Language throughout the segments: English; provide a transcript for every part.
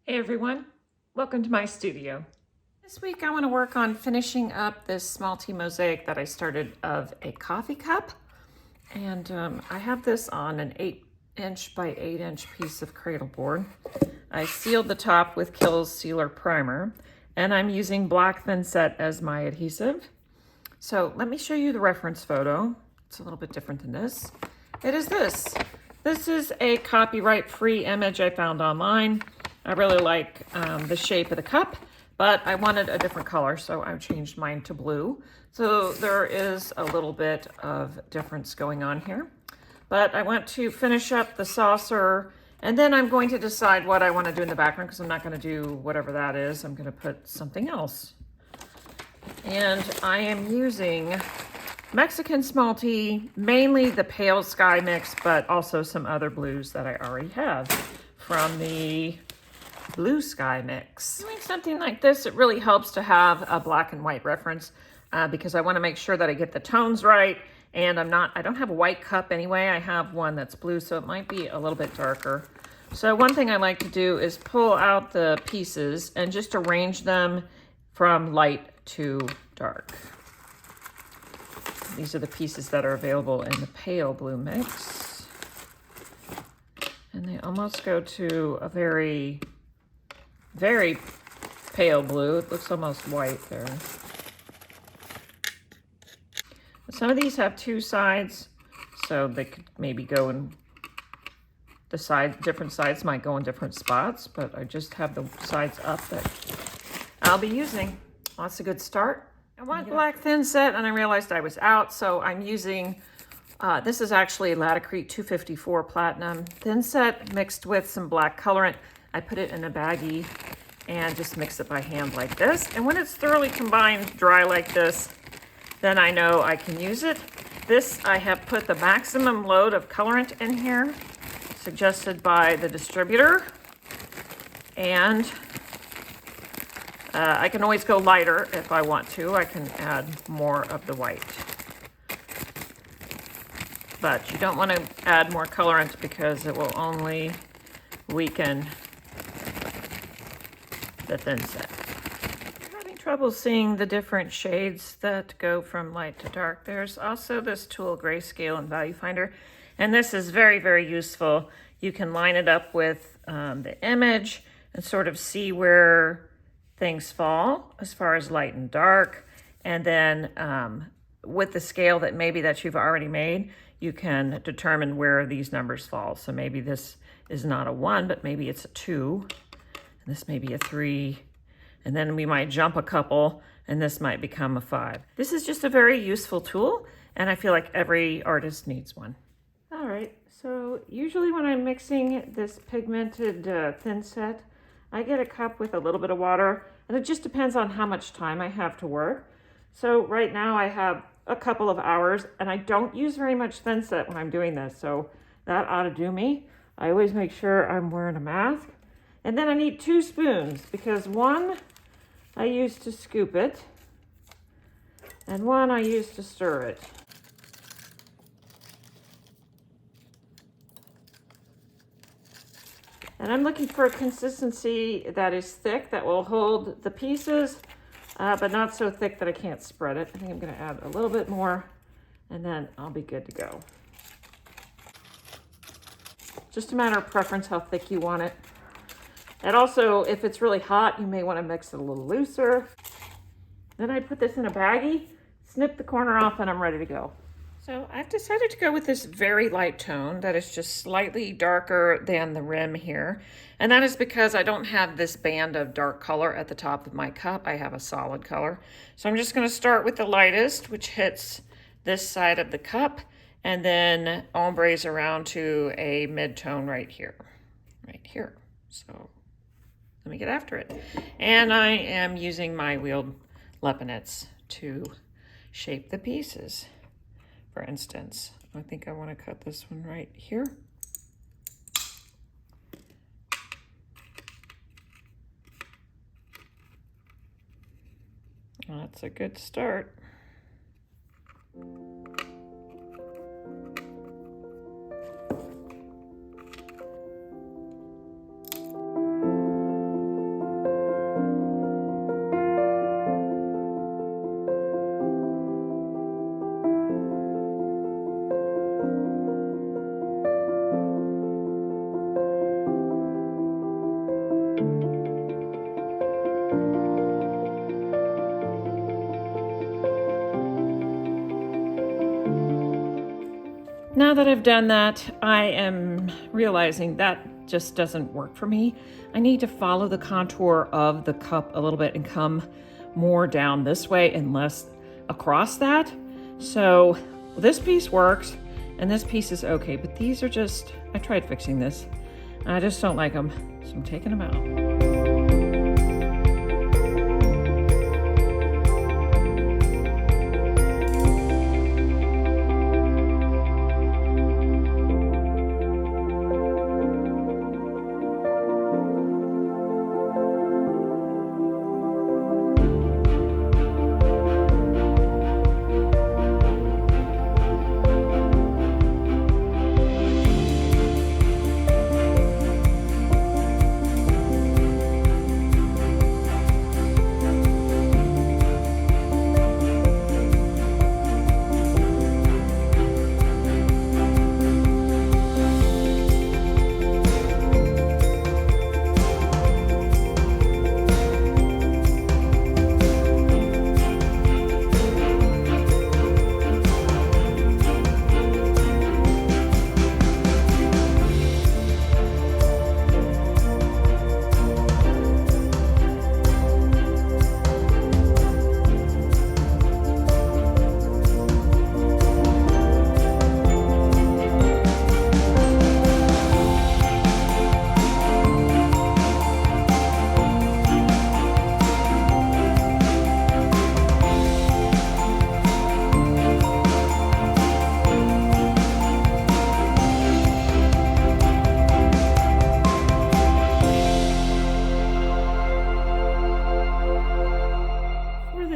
Hey everyone, welcome to my studio. This week I want to work on finishing up this Smalti mosaic that I started of a coffee cup. And I have this on an 8" by 8" piece of cradle board. I sealed the top with Kills Sealer Primer, and I'm using black thinset as my adhesive. So let me show you the reference photo. It's a little bit different than this. It is this. This is a copyright-free image I found online. I really like the shape of the cup, but I wanted a different color, so I changed mine to blue. So there is a little bit of difference going on here. But I want to finish up the saucer, and then I'm going to decide what I want to do in the background, because I'm not going to do whatever that is. I'm going to put something else. And I am using Mexican Smalti, mainly the pale sky mix, but also some other blues that I already have from the blue sky mix. Doing something like this, it really helps to have a black and white reference because I want to make sure that I get the tones right. And I don't have a white cup anyway. I have one that's blue, so it might be a little bit darker. So one thing I like to do is pull out the pieces and just arrange them from light to dark. These are the pieces that are available in the pale blue mix. And they almost go to a very pale blue. It looks almost white there. Some of these have two sides, so they could maybe go in the side, different sides might go in different spots, but I just have the sides up that I'll be using. Well, that's a good start. I want black thinset, and I realized I was out, so I'm using, this is actually Laticrete 254 Platinum thinset mixed with some black colorant. I put it in a baggie and just mix it by hand like this. And when it's thoroughly combined, dry like this, then I know I can use it. This, I have put the maximum load of colorant in here, suggested by the distributor. And I can always go lighter if I want to. I can add more of the white. But you don't want to add more colorant because it will only weaken the thinset. If you're having trouble seeing the different shades that go from light to dark, there's also this tool, Grayscale and Value Finder, and this is very useful. You can line it up with the image and sort of see where things fall as far as light and dark, and then with the scale that you've already made, you can determine where these numbers fall. So maybe this is not a 1, but maybe it's a 2. This may be a 3, and then we might jump a couple, and this might become a 5. This is just a very useful tool, and I feel like every artist needs one. All right, so usually when I'm mixing this pigmented thinset, I get a cup with a little bit of water, and it just depends on how much time I have to work. So right now I have a couple of hours, and I don't use very much thinset when I'm doing this, so that ought to do me. I always make sure I'm wearing a mask. And then I need 2 spoons, because one I use to scoop it, and one I use to stir it. And I'm looking for a consistency that is thick, that will hold the pieces, but not so thick that I can't spread it. I think I'm going to add a little bit more, and then I'll be good to go. Just a matter of preference how thick you want it. And also, if it's really hot, you may want to mix it a little looser. Then I put this in a baggie, snip the corner off, and I'm ready to go. So I've decided to go with this very light tone that is just slightly darker than the rim here. And that is because I don't have this band of dark color at the top of my cup. I have a solid color. So I'm just going to start with the lightest, which hits this side of the cup, and then ombres around to a mid-tone right here. So let me get after it. And I am using my wheeled lepinets to shape the pieces. For instance, I think I want to cut this one right here. Well, that's a good start. Now that I've done that, I am realizing that just doesn't work for me. I need to follow the contour of the cup a little bit and come more down this way and less across that. So this piece works and this piece is okay, but these are just, I tried fixing this. I just don't like them, so I'm taking them out.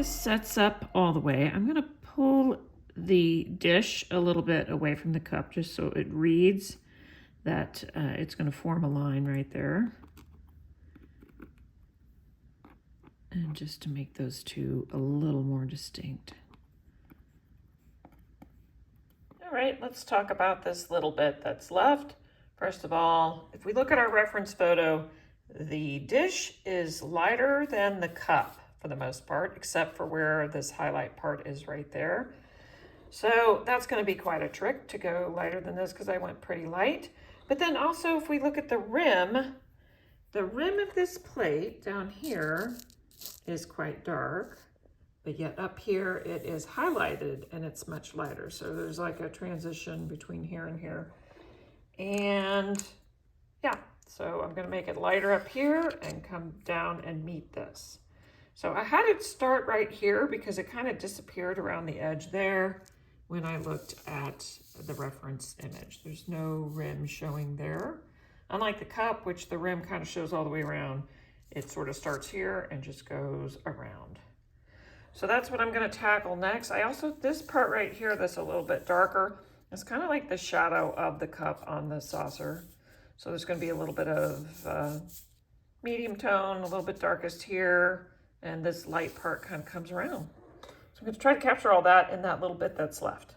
Sets up all the way, I'm going to pull the dish a little bit away from the cup just so it reads that it's going to form a line right there. And just to make those two a little more distinct. All right, let's talk about this little bit that's left. First of all, if we look at our reference photo, the dish is lighter than the cup for the most part, except for where this highlight part is right there. So that's going to be quite a trick to go lighter than this because I went pretty light. But then also if we look at the rim of this plate down here is quite dark, but yet up here it is highlighted and it's much lighter. So there's like a transition between here and here. And yeah, so I'm going to make it lighter up here and come down and meet this. So I had it start right here because it kind of disappeared around the edge there when I looked at the reference image. There's no rim showing there. Unlike the cup, which the rim kind of shows all the way around, it sort of starts here and just goes around. So that's what I'm going to tackle next. This part right here that's a little bit darker, it's kind of like the shadow of the cup on the saucer. So there's going to be a little bit of medium tone, a little bit darkest here, and this light part kind of comes around. So I'm going to try to capture all that in that little bit that's left.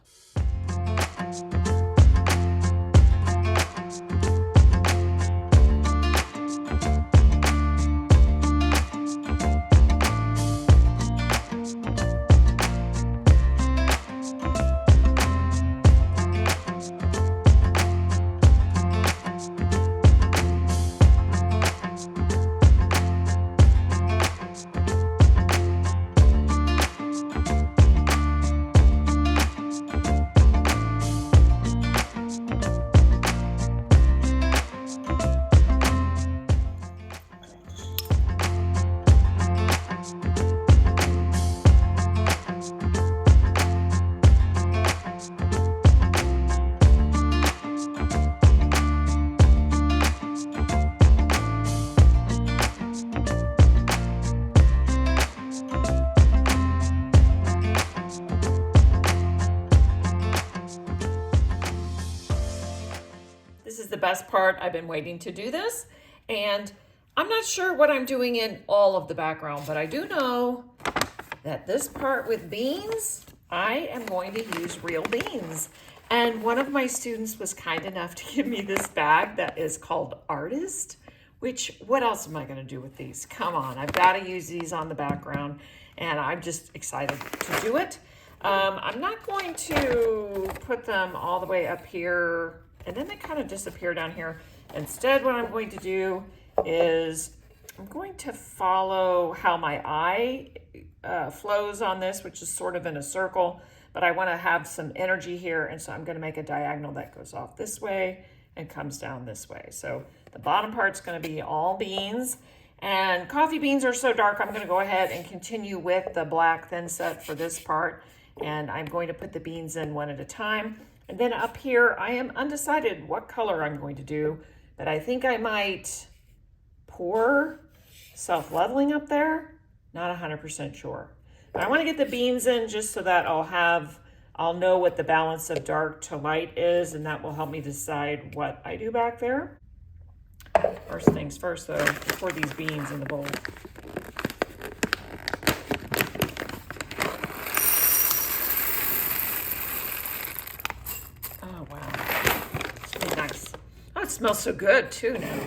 This is the best part. I've been waiting to do this, and I'm not sure what I'm doing in all of the background, but I do know that this part with beans, I am going to use real beans. And one of my students was kind enough to give me this bag that is called Artist, which, what else am I going to do with these? Come on, I've got to use these on the background, and I'm just excited to do it. I'm not going to put them all the way up here and then they kind of disappear down here. Instead, what I'm going to do is I'm going to follow how my eye flows on this, which is sort of in a circle, but I want to have some energy here. And so I'm going to make a diagonal that goes off this way and comes down this way. So the bottom part's going to be all beans. And coffee beans are so dark, I'm going to go ahead and continue with the black thin set for this part. And I'm going to put the beans in one at a time. And then up here, I am undecided what color I'm going to do, but I think I might pour self-leveling up there. Not 100% sure. But I want to get the beans in just so that I'll know what the balance of dark to light is, and that will help me decide what I do back there. First things first though, pour these beans in the bowl. Oh wow, it's really nice. Oh, it smells so good too now.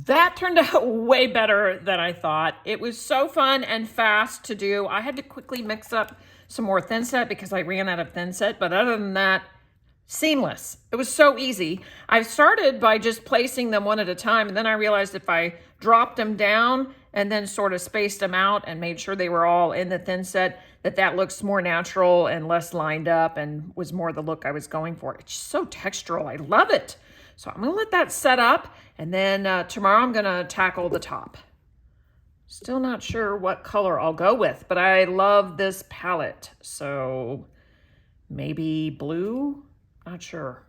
That turned out way better than I thought. It was so fun and fast to do. I had to quickly mix up some more thin set because I ran out of thin set, but other than that, seamless. It was so easy. I started by just placing them one at a time, and then I realized if I dropped them down and then sort of spaced them out and made sure they were all in the thin set, that looks more natural and less lined up and was more the look I was going for. It's so textural. I love it. So I'm going to let that set up, and then tomorrow I'm going to tackle the top. Still not sure what color I'll go with, but I love this palette. So maybe blue? Not sure.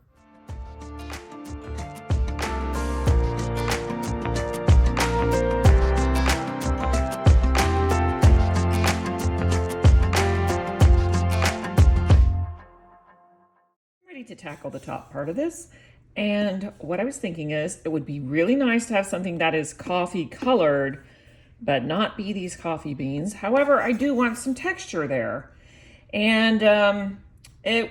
Ready to tackle the top part of this. And what I was thinking is it would be really nice to have something that is coffee colored, but not be these coffee beans. However, I do want some texture there. And I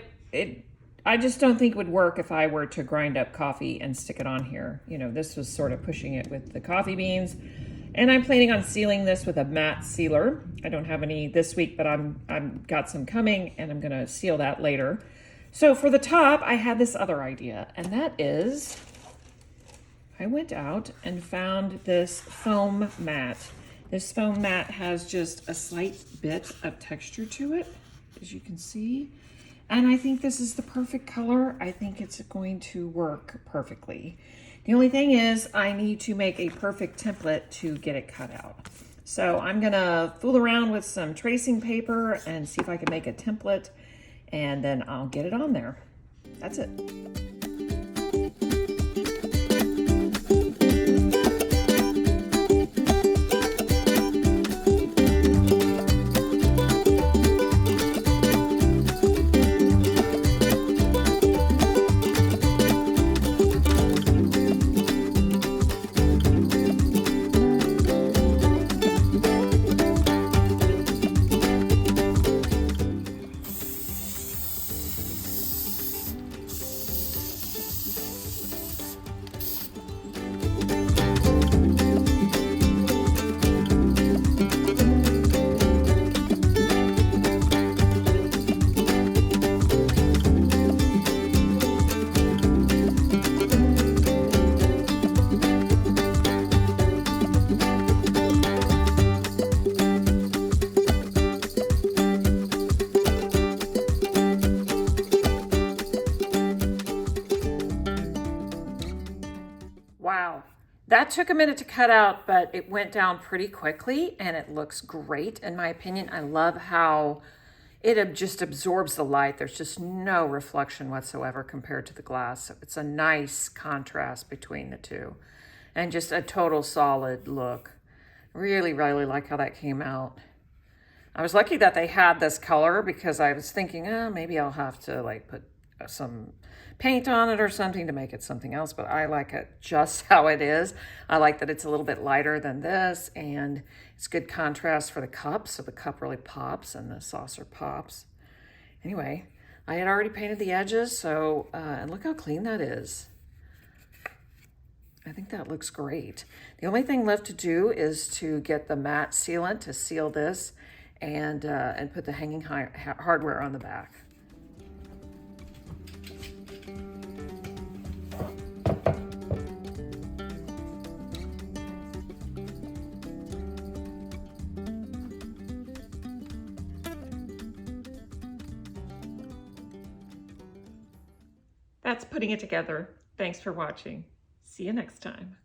just don't think it would work if I were to grind up coffee and stick it on here. You know, this was sort of pushing it with the coffee beans. And I'm planning on sealing this with a matte sealer. I don't have any this week, but I've got some coming, and I'm gonna seal that later. So for the top, I had this other idea, and that is, I went out and found this foam mat. This foam mat has just a slight bit of texture to it, as you can see. And I think this is the perfect color. I think it's going to work perfectly. The only thing is I need to make a perfect template to get it cut out. So I'm gonna fool around with some tracing paper and see if I can make a template, and then I'll get it on there. That's it. That took a minute to cut out, but it went down pretty quickly and it looks great in my opinion. I love how it just absorbs the light. There's just no reflection whatsoever compared to the glass. So it's a nice contrast between the two and just a total solid look. Really, really like how that came out. I was lucky that they had this color because I was thinking, oh, maybe I'll have to like put some paint on it or something to make it something else, but I like it just how it is. I like that it's a little bit lighter than this, and it's good contrast for the cup, so the cup really pops and the saucer pops. Anyway, I had already painted the edges, so and look how clean that is. I think that looks great. The only thing left to do is to get the matte sealant to seal this and put the hanging hardware on the back. That's putting it together. Thanks for watching. See you next time.